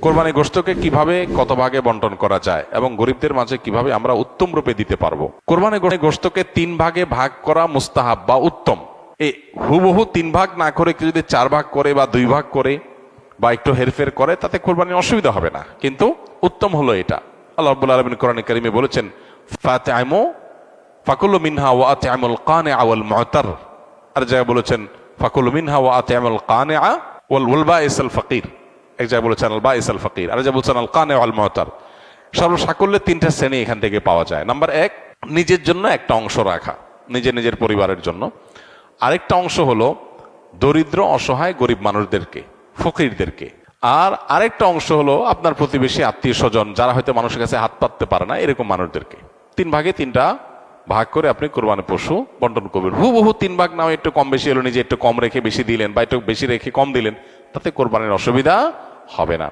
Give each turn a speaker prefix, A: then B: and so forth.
A: কোরবানি গোশতকে কিভাবে কত ভাগে বন্টন করা যায় এবং গরিবদের মাঝে কিভাবে আমরা উত্তম রূপে দিতে পারবো। কোরবানি গোশতকে 3 ভাগে ভাগ করা মুস্তাহাব বা উত্তম। এই হুবহু 3 ভাগ না করে কেউ যদি 4 ভাগ করে বা 2 ভাগ করে বা একটু হেরফের করে তাতে কোরবানির অসুবিধা হবে না, কিন্তু উত্তম হলো এটা। আল্লাহ রাব্বুল আলামিন কোরআনে কারিমে বলেছেন, ফাতিমু ফাকুলু মিনহা ওয়া আতিমুল কানিআ ওয়াল মু'তার। আর জায়গায় বলেছেন ফাকুলু মিনহা ওয়া আতিমুল কানিআ ওয়াল বাইসাল ফাকির। এক জায়গায় বলেছেন আল বাইসাল ফাকির, আর জায়গায় বলেছেন আল কানিআ ওয়াল মু'তার। সর্বসাকল্যে 3টা শ্রেণী এখান থেকে পাওয়া যায়। নাম্বার 1, নিজের জন্য একটা অংশ রাখা, নিজের পরিবারের জন্য। আরেকটা অংশ হলো দরিদ্র অসহায় গরিব মানুষদেরকে, ফকিরদেরকে। আর আরেকটা অংশ হলো আপনার প্রতিবেশী আত্মীয় স্বজন যারা হয়তো মানুষের কাছে হাত পাততে পারে না, এরকম মানুষদেরকে। 3 ভাগে 3টা ভাগ করে আপনি কোরবানি পশু বন্টন করবেন। হুবহু 3 ভাগ নাও, একটু কম বেশি হলো, নিজে একটু কম রেখে বেশি দিলেন বা একটু বেশি রেখে কম দিলেন, তাতে কোরবানির অসুবিধা হবে না।